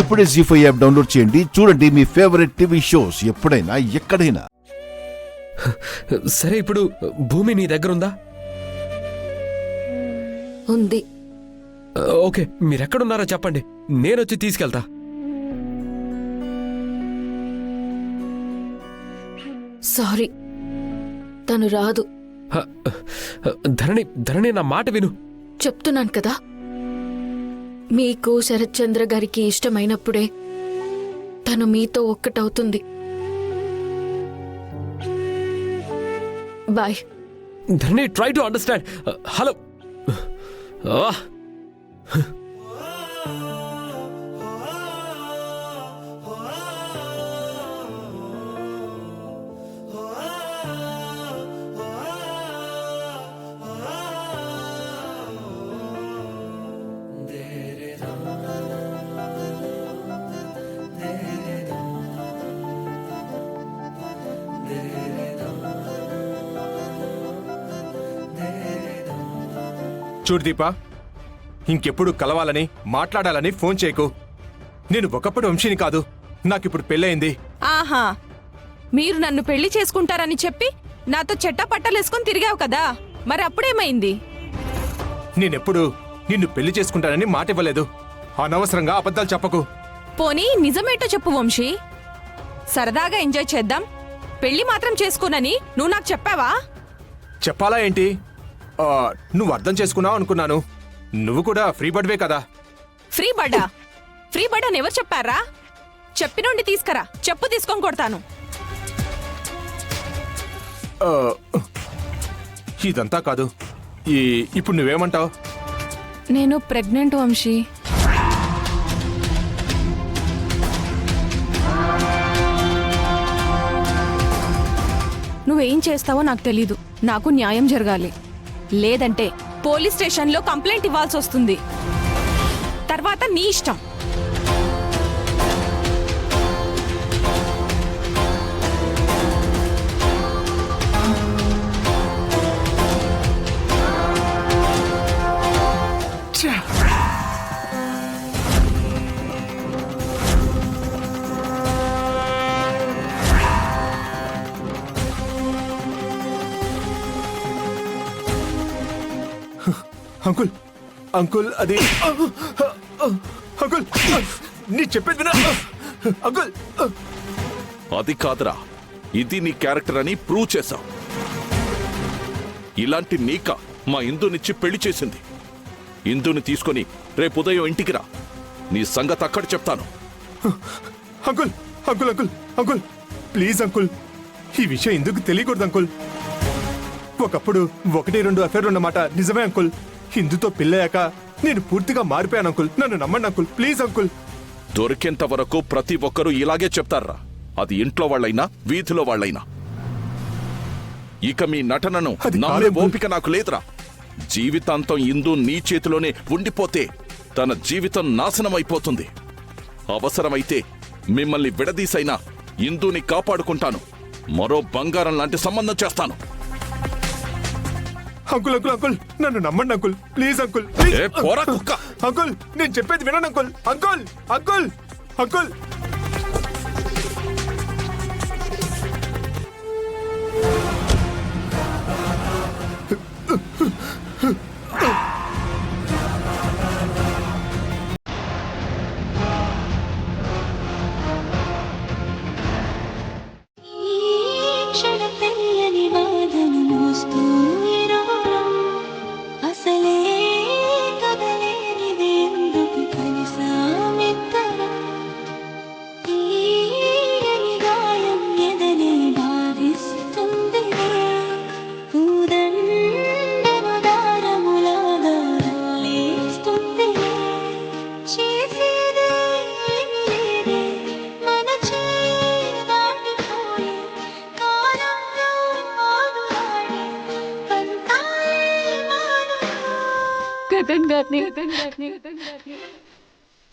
ఇప్పుడే జీ5 app download చేయండి. చూడండి మీ ఫేవరెట్ టీవీ షోస్ ఎప్పుడైనా ఎక్కడైనా. సరే, ఇప్పుడు భూమి నీ దగ్గర ఉందా? ఉంది. ఓకే, మీరెక్కడున్నారో చెప్పండి, నేనొచ్చి తీసుకెళ్తా. సారీ, తను రాదు. ధరణి నా మాట విను. చెప్తున్నాను కదా, మీకు శరత్ చంద్ర గారికి ఇష్టమైనప్పుడే తను మీతో ఒక్కటవుతుంది. Bye. Dharani, try to understand. Hello. చూడు దీపా, ఇంకెప్పుడు కలవాలని మాట్లాడాలని ఫోన్ చేయకు. నేను ఒకప్పుడు వంశీని కాదు, నాకిప్పుడు పెళ్ళయింది. ఆహా, మీరు నన్ను పెళ్లి చేసుకుంటారని చెప్పి నాతో చెట్టపట్టలేసుకొని తిరిగావు కదా, మరి అప్పుడేమైంది? నేనెప్పుడు నిన్ను పెళ్లి చేసుకుంటానని మాట ఇవ్వలేదు. అనవసరంగా అబద్ధాలు చెప్పకు. పోనీ నిజమేటో చెప్పు వంశీ. సరదాగా ఎంజాయ్ చేద్దాం, పెళ్లి మాత్రం చేసుకోనని నువ్వు నాకు చెప్పావా? చెప్పాలా ఏంటి? నువ్వు అర్థం చేసుకున్నావు అనుకున్నాను. నువ్వు కూడా ఫ్రీ బర్డ్వే కదా. ఫ్రీ బర్డా? ఫ్రీ బర్డ్ అని ఎవరు చెప్పారా? చెప్పినోండి తీసుకురా, చెప్పు తీసుకొని కొడతాను. ఇదంతా కాదు. ఇప్పుడు నువ్వేమంటావు? నేను ప్రెగ్నెంట్ వంశీ. నువ్వేం చేస్తావో నాకు తెలీదు. నాకు న్యాయం జరగాలి, లేదంటే పోలీస్ స్టేషన్లో కంప్లైంట్ ఇవ్వాల్సి వస్తుంది. తర్వాత నీ ఇష్టం. అంకుల్, అంకుల్, అది అంకుల్, నీ చెప్పేది వినా అంకుల్. అది కాదురా, ఇది నీ క్యారెక్టర్ అని ప్రూవ్ చేశావు. ఇలాంటి నీక మా ఇందునిచ్చి పెళ్లి చేసింది. ఇందుని తీసుకొని రేపు ఉదయం ఇంటికి రా, నీ సంగతి అక్కడ చెప్తాను. Uncle, uncle, uncle, uncle, please uncle, ఈ విషయం ఎందుకు తెలియకూడదు అంకుల్. ఒకప్పుడు 1-2 అఫైర్ ఉన్నమాట నిజమే అంకుల్. హిందూతో పెళ్ళయ్యాక నేను పూర్తిగా మారిపోయాను అంకుల్. నన్ను నమ్మండి అంకుల్, ప్లీజ్ అంకుల్. దొరికేంత వరకు ప్రతి ఒక్కరూ ఇలాగే చెప్తారా, అది ఇంట్లో వాళ్ళైనా వీధిలో వాళ్ళైనా. ఇక మీ నటనను నమ్మే ఓపిక నాకు లేదురా. జీవితాంతం ఇందు నీ చేతిలోనే ఉండిపోతే తన జీవితం నాశనం అయిపోతుంది. అవసరమైతే మిమ్మల్ని విడదీసైనా ఇందుని కాపాడుకుంటాను. మరో బంగారం లాంటి సంబంధం చేస్తాను. అంకుల్, అంకుల్, అంకుల్, నన్ను నమ్మండి అంకుల్, ప్లీజ్ అంకుల్. అంకుల్, నేను చెప్పేది వినండి అంకుల్. Uncle, uncle, uncle.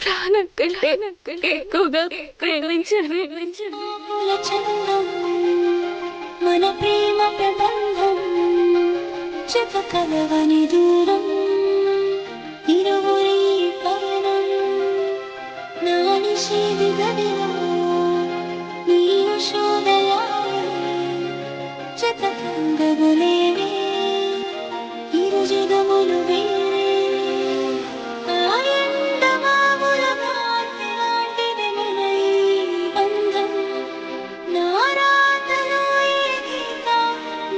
ప్రాణం కంటే ఎక్కువగా ప్రేమించాను. మన ప్రేమ ప్రబంధం చెప్పకలవని దూరం ఇరువురి పయనం నాని నిలిచేది గదిలో నీ యశోదయాలే జతకంగములేవే ఇరు జగములు వేరే ఆ ఎండమావుల కాంతి లాంటిది మన ఈ బంధం నా రాతలో ఏ గీత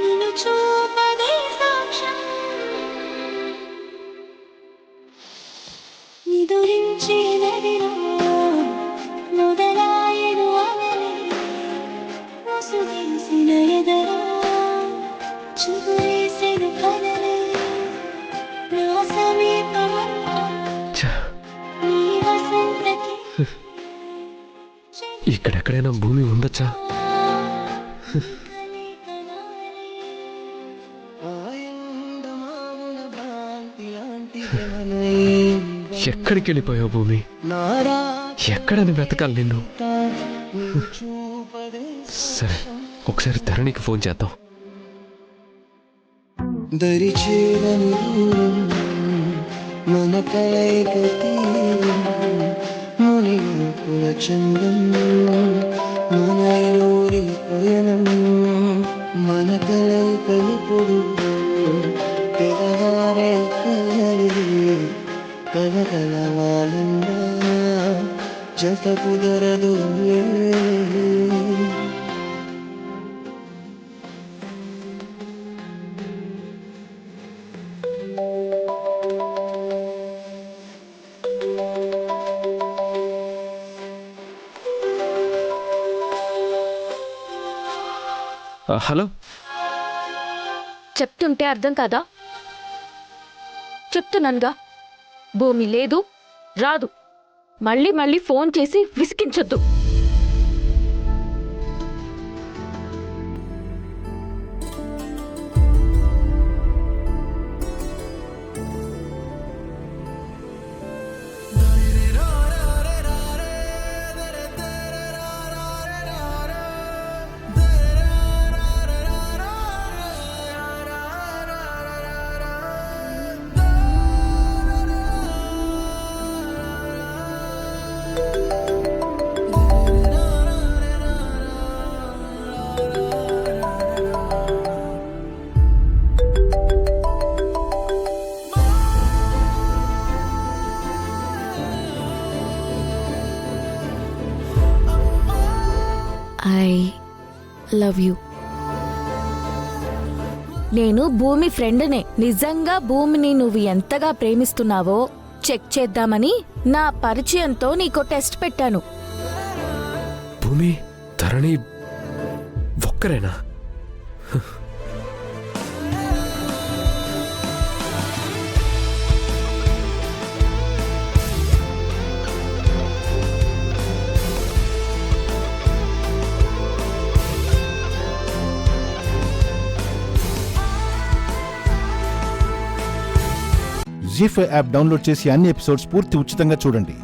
నిన్ను చూపదే సాక్ష్యం నిదురించే నదిలో మొదలాయను అవలే ముసుగేసిన ఎదరా చిగురేసెను కలలే నా సమీపమంతా ఛ, నీ వసంతకి ఇక్కడెక్కడైనా భూమి ఉండొచ్చా? ఎక్కడికి వెళ్ళిపోయావు భూమి? ఎక్కడని వెతకాలి నిన్ను? సరే, ఒకసారి ధరణికి ఫోన్ చేద్దాం. దరిచేరని మన కలయిక తీరం మునిగుల చందం మన ఊరి పయనం మన కలయికలు తెరవారే కలలి కలకలవాలంగా జత కుదరదు హలో, చెప్తుంటే అర్థం కాదా? చెప్తున్నానుగా, భూమి లేదు, రాదు. మళ్ళీ మళ్ళీ ఫోన్ చేసి విసిగించొద్దు. I love you. నేను భూమి ఫ్రెండ్నే. నిజంగా భూమిని నువ్వు ఎంతగా ప్రేమిస్తున్నావో చెక్ చేద్దామని నా పరిచయంతో నీకో టెస్ట్ పెట్టాను. భూమి, ధరణి ఒక్కరేనా? జీ5 యాప్ డౌన్లోడ్ చేసి అన్ని ఎపిసోడ్స్ పూర్తి ఉచితంగా చూడండి.